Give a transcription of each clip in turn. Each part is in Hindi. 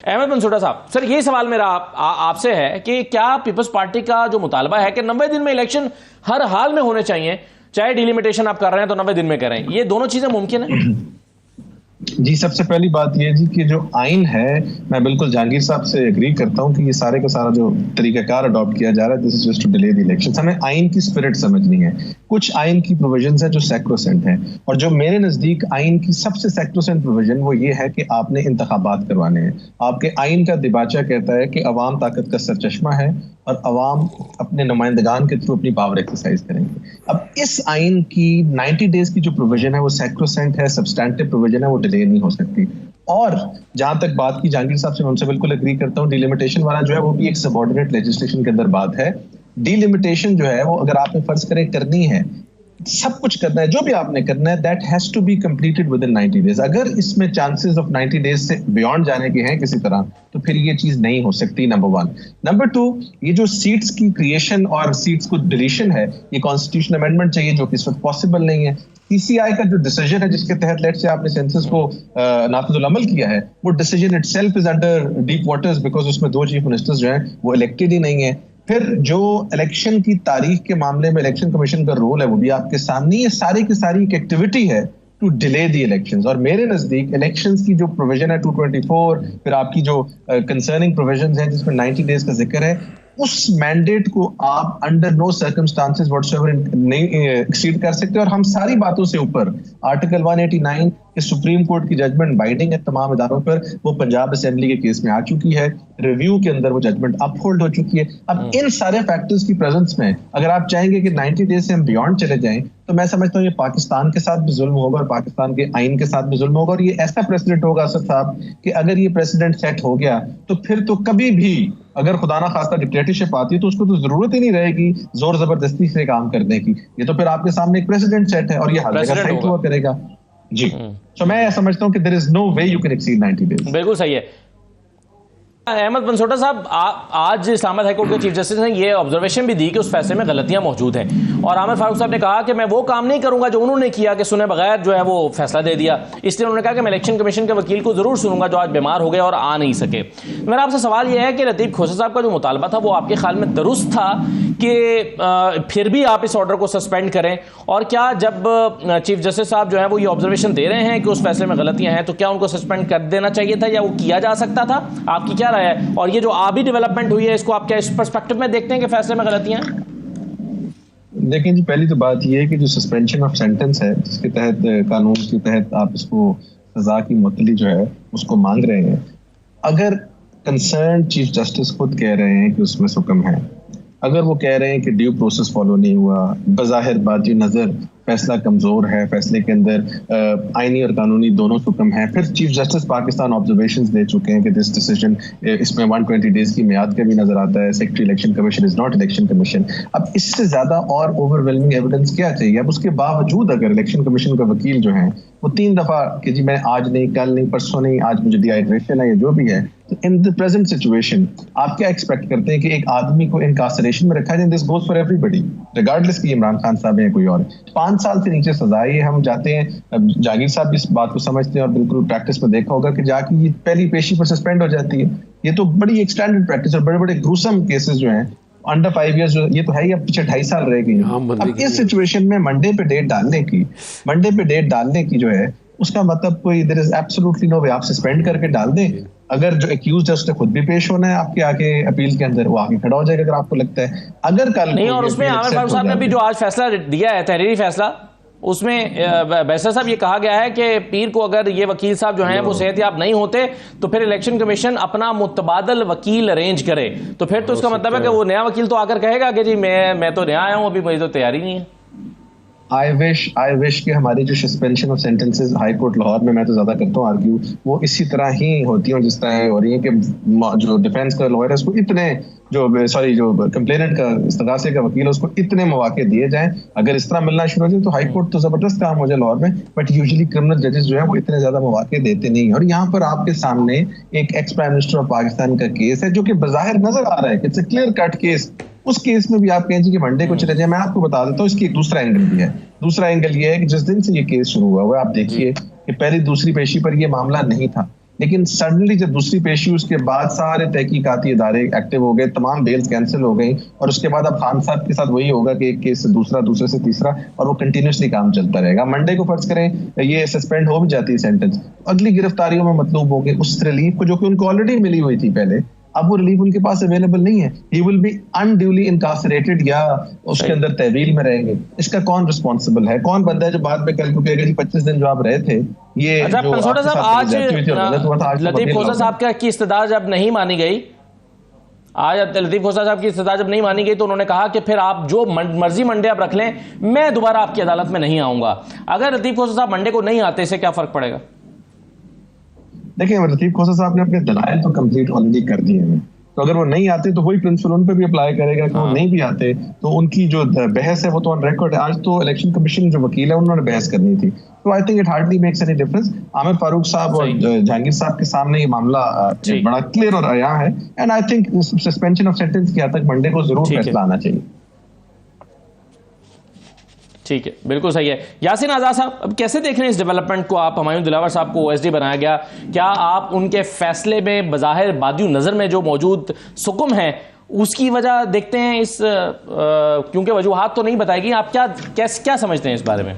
अहमद बनसोटा साहब, सर ये सवाल मेरा आपसे है कि क्या पीपल्स पार्टी का जो मुतालबा है कि 90 दिन में इलेक्शन हर हाल में होने चाहिए, चाहे डिलिमिटेशन आप कर रहे हैं तो 90 दिन में करें, ये दोनों चीजें मुमकिन है? जी, सबसे पहली बात यह जी कि जो आइन है, मैं बिल्कुल जहांगीर साहब से एग्री करता हूं कि ये सारे का सारा जो तरीकाकार अडॉप्ट किया जा रहा है, this is just to delay the elections. हमें आइन की स्पिरिट समझनी है। कुछ आइन की प्रोविजंस है जो सैक्रोसेंट है, और जो मेरे नजदीक आइन की सबसे सैक्रोसेंट प्रोविजन वो ये है कि आपने इंतखाबात करवाने हैं। आपके आइन का दिबाचा कहता है कि अवाम ताकत का सरचश्मा है और अवाम अपने नुमाइंदगान के थ्रू अपनी पावर एक्सरसाइज करेंगे। अब इस आइन की 90 डेज की जो प्रोविजन है वो सैक्रोसेंट है, सब्सटैंटिव प्रोविजन है, वो डिले नहीं हो सकती। और जहां तक बात की जहांगीर साहब से, मैं उनसे बिल्कुल एग्री करता हूं, डिलिमिटेशन वाला जो है वो भी एक सबऑर्डिनेट लेजिस्लेशन के अंदर बात है। डिलिमिटेशन जो है वो अगर आपने फर्ज करें करनी है, सब कुछ करना है, जो भी आपने करना है, that has to be completed within 90 days. अगर इसमें चांसेस ऑफ 90 डेज से बियॉन्ड जाने के हैं किसी तरह, तो फिर ये चीज नहीं हो सकती, नंबर 1। नंबर 2, ये जो सीट्स की क्रिएशन और सीट्स को डिलीशन है, ये कॉन्स्टिट्यूशन अमेंडमेंट चाहिए, जो कि इस वक्त पॉसिबल नहीं है। सीसीआई का जो डिसीजन है जिसके तहत लेट से आपने सेंसस को नाफिजुल अमल किया है, वो decision itself is under deep waters, because उसमें 2 चीफ मिनिस्टर्स जो हैं वो इलेक्टेड ही नहीं है। फिर जो इलेक्शन की तारीख के मामले में इलेक्शन कमीशन का रोल है वो भी आपके सामने, ये सारी की सारी एक एक्टिविटी है टू डिले दी इलेक्शंस। और मेरे नजदीक इलेक्शंस की जो प्रोविजन है 224, फिर आपकी जो कंसर्निंग प्रोविजंस हैं जिसमें 90 डेज का जिक्र है, उस मैंडेट को आप अंडर नो सर्कमस्टांसेस व्हाटसोएवर नहीं एक्सीड कर सकते। और हम सारी बातों से ऊपर आर्टिकल 189 के सुप्रीम कोर्ट की जजमेंट बाइंडिंग है तमाम इदारों पर, वो पंजाब असेंबली के केस में आ चुकी है, रिव्यू के अंदर वो जजमेंट अपहोल्ड हो चुकी है। अब इन सारे फैक्टर्स की प्रेजेंस में अगर आप चाहेंगे कि 90 डेज से हम बियॉन्ड चले जाएं, तो मैं समझता हूँ ये पाकिस्तान के साथ भी जुल्म होगा और पाकिस्तान के आइन के साथ भी जुल्म होगा। और ये ऐसा प्रेसिडेंट होगा असद साहब कि अगर ये प्रेसिडेंट सेट हो गया तो फिर तो कभी भी अगर खुदा ना खास्ता डिक्टेटरशिप आती है तो उसको तो जरूरत ही नहीं रहेगी जोर जबरदस्ती से काम करने की। ये तो फिर आपके सामने एक प्रेसिडेंट सेट है और ये हर जगह सेट हुआ करेगा। जी, तो मैं समझता हूं कि there is no way you can exceed 90 days. बिल्कुल सही है। अहमद बनसोटा साहब, आज इस्लामाबाद हाईकोर्ट के चीफ जस्टिस ने ये ऑब्जर्वेशन भी दी कि उस फैसले में गलतियां मौजूद हैं, और आमिर फारूक साहब ने कहा कि मैं वो काम नहीं करूंगा जो उन्होंने किया कि सुने बगैर जो है वो फैसला दे दिया। इसलिए उन्होंने कहा कि मैं इलेक्शन कमीशन के वकील को जरूर सुनूंगा जो आज बीमार हो गए और आ नहीं सके। मेरा आपसे सवाल यह है कि लतीफ खोसा साहब का जो मुतालबा था वो आपके ख्याल में दुरुस्त था कि फिर भी आप इस ऑर्डर को सस्पेंड करें? और क्या जब चीफ जस्टिस साहब जो है वो ये ऑब्जर्वेशन दे रहे हैं कि उस फैसले में गलतियां हैं, तो क्या उनको सस्पेंड कर देना चाहिए था या वो किया जा सकता था? आपकी क्या राय है? और ये जो अभी डेवलपमेंट हुई है, इसको आप क्या इस पर्सपेक्टिव में देखते हैं कि फैसले में गलतियां हैं? देखिए जी, पहली तो बात ये है कि जो सस्पेंशन ऑफ सेंटेंस है, जिसके तहत कानून के तहत आप इसको सजा की मुअत्तली जो है उसको मांग रहे हैं, अगर कंसर्न चीफ जस्टिस खुद कह रहे हैं कि उसमें हुक्म है, अगर वो कह रहे हैं कि ड्यू प्रोसेस फॉलो नहीं हुआ, बज़ाहिर बाजी नजर फैसला कमजोर है, फैसले के अंदर आईनी और कानूनी दोनों हुक्म है, फिर चीफ जस्टिस पाकिस्तान ऑब्जर्वेशंस दे चुके हैं कि दिस डिसीजन, इसमें 120 डेज की मियाद का भी नजर आता है, secretary election commission is not election commission. अब इससे ज्यादा और ओवरवेलमिंग एविडेंस क्या चाहिए? अब उसके बावजूद अगर इलेक्शन कमीशन का वकील जो है वो 3 दफा कि जी मैं आज नहीं, कल नहीं, परसों नहीं, आज मुझे डिहाइड्रेशन है या जो भी है, तो इन द प्रेजेंट सिचुएशन आप क्या एक्सपेक्ट करते हैं कि एक आदमी को इनकार्सरेशन में रखा जाए? This goes for everybody regardless कि इमरान खान साहब है कोई और। 5 साल से नीचे सजा है। हम जाते हैं, जहांगीर साहब भी इस बात को समझते हैं और बिल्कुल प्रैक्टिस में देखा होगा कि जाके ये पहली पेशी पर सस्पेंड हो जाती है। ये तो बड़ी एक स्टैंडर्ड प्रैक्टिस और बड़े बड़े ग्रूसम केसेस जो हैं अंडर 5 इयर्स जो ये तो है ही, अब पीछे 2.5 साल रह गई। अब इस सिचुएशन में मंडे पे डेट डालने की जो है उसका मतलब कोई देयर इज एब्सोल्युटली नो वे। आप सस्पेंड करके डाल दें, अगर जो एक्यूज्ड है उसने खुद भी पेश होना है आपके आगे अपील के अंदर, वो आगे खड़ा हो जाएगा अगर आपको लगता है। अगर कल नहीं, और उसमें आमिर फारूक साहब ने भी जो आज फैसला दिया है, तहरीरी फैसला, उसमें बैरिस्टर साहब ये कहा गया है कि पीर को अगर ये वकील साहब जो हैं वो सेहतयाब नहीं होते तो फिर इलेक्शन कमीशन अपना मुतबादल वकील अरेंज करे। तो फिर तो इसका मतलब है कि वो नया वकील तो आकर कहेगा कि जी मैं तो नया आया हूं, अभी मेरी तो तैयारी नहीं है। आई विश कि हमारी जो suspension of sentences high court Lahore में, मैं तो ज्यादा करता हूँ आर्ग्यू, वो इसी तरह ही होती हैं जिस तरह हो रही है कि जो डिफेंस का लॉयर है उसको इतने जो कंप्लेनेंट का इस्तगासे का वकील है उसको इतने मौके दिए जाएं। अगर इस तरह मिलना शुरू हो जाए तो हाई कोर्ट तो जबरदस्त काम हो जाए लाहौर में, बट यूजुअली क्रिमिनल जजेस जो है वो इतने ज्यादा मौके देते नहीं है। और यहाँ पर आपके सामने एक ex prime minister of Pakistan का केस है जो कि बज़ाहिर नजर आ रहा है, it's a clear cut case. उस केस में भी आप कहें जी कि मंडे को चले जाए, मैं आपको बता देता हूँ इसकी एक दूसरा एंगल भी है। दूसरा एंगल ये है कि जिस दिन से ये केस शुरू हुआ है आप देखिए कि पहली दूसरी पेशी पर ये मामला नहीं था, लेकिन सडनली जब दूसरी पेशी उसके बाद सारे तहकीकाती इदारे एक्टिव हो गए, तमाम बेल्स कैंसिल हो गई और उसके बाद अब खान साहब के साथ वही होगा कि एक केस से दूसरा, दूसरे से तीसरा, और वो कंटिन्यूसली काम चलता रहेगा। मंडे को फर्ज करें ये सस्पेंड हो भी जाती है सेंटेंस, अगली गिरफ्तारियों में मतलूब हो गए उस रिलीफ को जो कि उनको ऑलरेडी मिली हुई थी पहले, अब वो रिलीफ उनके पास अवेलेबल नहीं है। ही विल बी अनड्यूली इनकार्सरेटेड या उसके अंदर तहवील में रहेंगे। इसका कौन रिस्पॉन्सिबल है? कौन बंदा है जो बाद में कल को कहेगा जी 25 दिन जो आप रहे थे ये अच्छा जो पंसोटा साहब, आज लतीफ खोसा साहब की इस्तदा जब नहीं मानी गई, आज लतीफ खोसा साहब की इस्तदा जब नहीं मानी गई तो उन्होंने कहा कि फिर आप जो मर्जी मंडे आप रख लें, मैं दोबारा आपकी अदालत में नहीं आऊंगा। अगर लतीफ खोसा साहब मंडे को नहीं आते, इससे क्या फर्क पड़ेगा? देखिए, लतीफ खोसा साहब ने अपने दलाइल तो कंप्लीट ऑलरेडी कर दिए हैं, तो अगर वो नहीं आते तो वही प्रिंसिपल उन पे भी अप्लाई करेगा कि वो नहीं भी आते तो उनकी जो बहस है वो तो ऑन रिकॉर्ड है। आज तो इलेक्शन कमीशन जो वकील है उन्होंने बहस करनी थी, तो I think it hardly makes any difference. Aamir Farooq साहब और जहांगीर साहब के सामने ये मामला बड़ा क्लियर और आया है, and I think suspension of sentence के हद तक मंडे को जरूर फैसला आना चाहिए। ठीक है, बिल्कुल सही है। यासीन आज़ाद साहब, अब कैसे देख रहे हैं इस डेवलपमेंट को आप? हुमायूं दिलावर साहब को ओएसडी बनाया गया, क्या आप उनके फैसले में बज़ाहिर बादियों नज़र में जो मौजूद सुकुम है उसकी वजह देखते हैं? इस क्योंकि वजूहात तो नहीं बताएगी, आप क्या समझते हैं इस बारे में?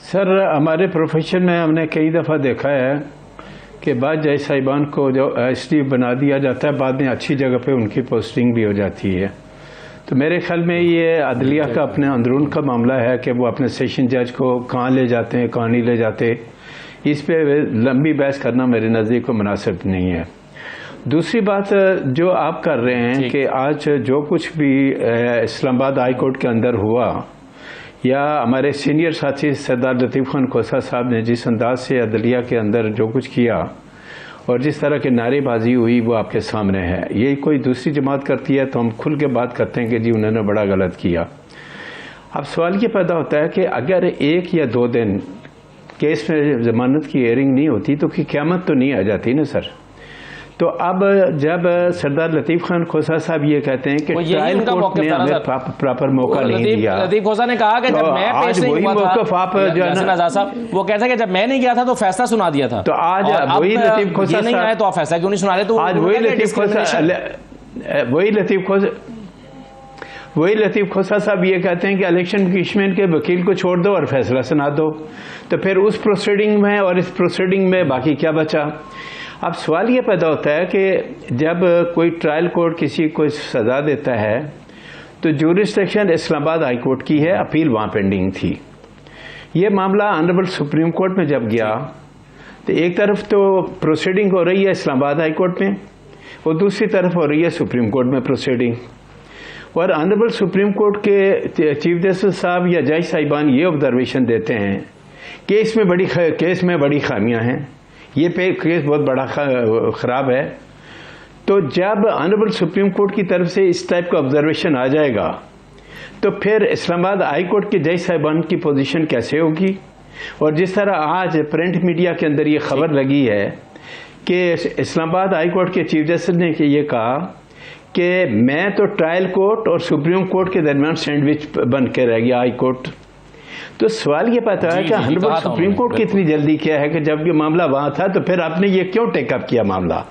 सर, हमारे प्रोफेशन में हमने कई दफ़ा देखा है कि बाद जज साहिबान को जो एसडी बना दिया जाता है, बाद में अच्छी जगह पे उनकी पोस्टिंग भी हो जाती है। तो मेरे ख्याल में ये अदलिया का अपने अंदरून का मामला है कि वो अपने सेशन जज को कहाँ ले जाते हैं, कहाँ नहीं ले जाते। इस पे लंबी बहस करना मेरे नज़दीक को मुनासिब नहीं है। दूसरी बात जो आप कर रहे हैं कि आज जो कुछ भी इस्लामाबाद हाई कोर्ट के अंदर हुआ, या हमारे सीनियर साथी सरदार लतीफ़ खान खोसा साहब ने जिस अंदाज से अदलिया के अंदर जो कुछ किया और जिस तरह की नारेबाजी हुई, वो आपके सामने है। ये कोई दूसरी जमात करती है तो हम खुल के बात करते हैं कि जी उन्होंने बड़ा गलत किया। अब सवाल ये पैदा होता है कि अगर 1 या 2 दिन केस में जमानत की हियरिंग नहीं होती तो क़यामत तो नहीं आ जाती ना सर। तो अब जब सरदार लतीफ़ खान खोसा साहब ये कहते हैं कि ट्रायल कोर्ट ने हमें प्रॉपर मौका नहीं दिया, लतीफ़ खोसा ने कहा कि जब मैं पेश नहीं हुआ था, आप साहब वो कहते हैं कि जब मैं नहीं गया था तो फैसला सुना दिया था, तो आज वही लतीफ़ खोसा नहीं आए तो आप फैसला क्यों नहीं सुना रहे? तो आज वही लतीफ़ खोसा साहब ये कहते हैं कि इलेक्शन कमीशन के वकील को छोड़ दो और फैसला सुना दो। तो फिर उस प्रोसीडिंग में और इस प्रोसीडिंग में बाकी क्या बचा? अब सवाल ये पैदा होता है कि जब कोई ट्रायल कोर्ट किसी को सज़ा देता है तो ज्यूरिसडिक्शन इस्लामाबाद हाई कोर्ट की है, अपील वहाँ पेंडिंग थी। ये मामला ऑनरेबल सुप्रीम कोर्ट में जब गया तो एक तरफ तो प्रोसीडिंग हो रही है इस्लामाबाद हाई कोर्ट में और दूसरी तरफ हो रही है सुप्रीम कोर्ट में प्रोसीडिंग, और ऑनरेबल सुप्रीम कोर्ट के चीफ जस्टिस साहब या जज साहिबान ये ऑब्जर्वेशन देते हैं कि केस में बड़ी खामियां हैं, ये केस बहुत बड़ा ख़राब है। तो जब ऑनरेबल सुप्रीम कोर्ट की तरफ से इस टाइप का ऑब्जर्वेशन आ जाएगा तो फिर इस्लामाबाद हाई कोर्ट के जज साहिबान की पोजीशन कैसे होगी? और जिस तरह आज प्रिंट मीडिया के अंदर ये खबर लगी है कि इस्लामाबाद हाई कोर्ट के चीफ जस्टिस ने ये कहा कि मैं तो ट्रायल कोर्ट और सुप्रीम कोर्ट के दरमियान सैंडविच बन के रह गया हाई कोर्ट। तो सवाल ये पता है कि ऑनरेबल सुप्रीम कोर्ट की इतनी जल्दी क्या है कि जब ये मामला वहां था तो फिर आपने ये क्यों टेकअप किया मामला?